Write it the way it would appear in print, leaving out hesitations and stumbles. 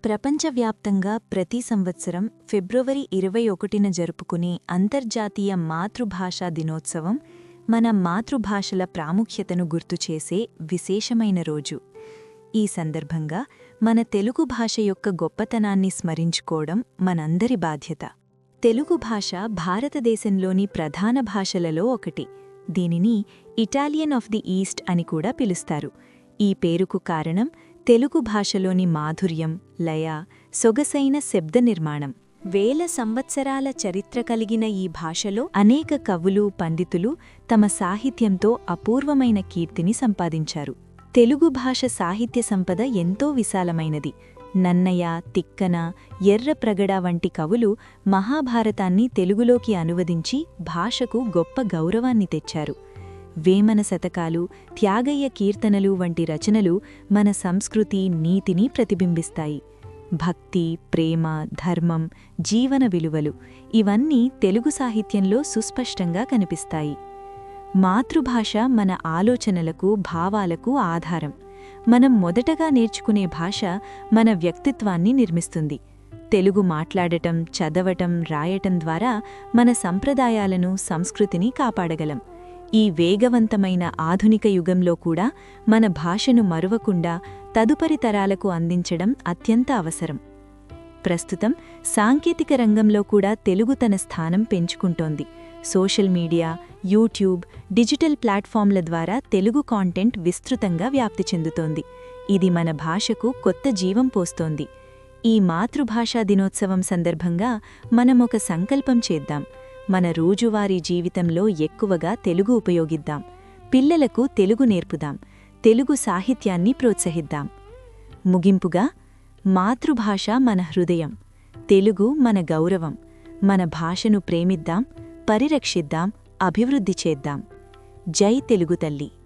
ప్రపంచవ్యాప్తంగా ప్రతి సంవత్సరం ఫిబ్రవరి 21న జరుపుకునే అంతర్జాతీయ మాతృభాషా దినోత్సవం మన మాతృభాషల ప్రాముఖ్యతను గుర్తుచేసే విశేషమైన రోజు. ఈ సందర్భంగా మన తెలుగు భాష యొక్క గొప్పతనాన్ని స్మరించుకోవడం మనందరి బాధ్యత. తెలుగు భాష భారతదేశంలోని ప్రధాన భాషలలో ఒకటి. దీనిని ఇటాలియన్ ఆఫ్ ది ఈస్ట్ అని కూడా పిలుస్తారు. ఈ పేరుకు కారణం తెలుగు భాషలోని మాధుర్యం, లయ, సొగసైన శబ్ద నిర్మాణం. వేల సంవత్సరాల చరిత్ర కలిగిన ఈ భాషలో అనేక కవులు, పండితులు తమ సాహిత్యంతో అపూర్వమైన కీర్తిని సంపాదించారు. తెలుగు భాష సాహిత్య సంపద ఎంతో విశాలమైనది. నన్నయ, తిక్కన, ఎర్రప్రగడ వంటి కవులు మహాభారతాన్ని తెలుగులోకి అనువదించి భాషకు గొప్ప గౌరవాన్ని తెచ్చారు. వేమన శతకాలు, త్యాగయ్య కీర్తనలు వంటి రచనలు మన సంస్కృతి, నీతిని ప్రతిబింబిస్తాయి. భక్తి, ప్రేమ, ధర్మం, జీవన విలువలు ఇవన్నీ తెలుగు సాహిత్యంలో సుస్పష్టంగా కనిపిస్తాయి. మాతృభాష మన ఆలోచనలకు, భావాలకు ఆధారం. మనం మొదటగా నేర్చుకునే భాష మన వ్యక్తిత్వాన్ని నిర్మిస్తుంది. తెలుగు మాట్లాడటం, చదవటం, రాయటం ద్వారా మన సంప్రదాయాలను, సంస్కృతిని కాపాడగలం. ఈ వేగవంతమైన ఆధునిక యుగంలో కూడా మన భాషను మరువకుండా తదుపరి తరాలకు అందించడం అత్యంత అవసరం. ప్రస్తుతం సాంకేతిక రంగంలో కూడా తెలుగు తన స్థానం పెంచుకుంటోంది. సోషల్ మీడియా, యూట్యూబ్, డిజిటల్ ప్లాట్ఫామ్ల ద్వారా తెలుగు కాంటెంట్ విస్తృతంగా వ్యాప్తి చెందుతోంది. ఇది మన భాషకు కొత్త జీవం పోస్తోంది. ఈ మాతృభాషా దినోత్సవం సందర్భంగా మనం ఒక సంకల్పం చేద్దాం. మన రోజువారీ జీవితంలో ఎక్కువగా తెలుగు ఉపయోగిద్దాం. పిల్లలకు తెలుగు నేర్పుదాం. తెలుగు సాహిత్యాన్ని ప్రోత్సహిద్దాం. ముగింపుగా, మాతృభాష మన హృదయం, తెలుగు మన గౌరవం. మన భాషను ప్రేమిద్దాం, పరిరక్షిద్దాం, అభివృద్ధి చేద్దాం. జై తెలుగు తల్లి.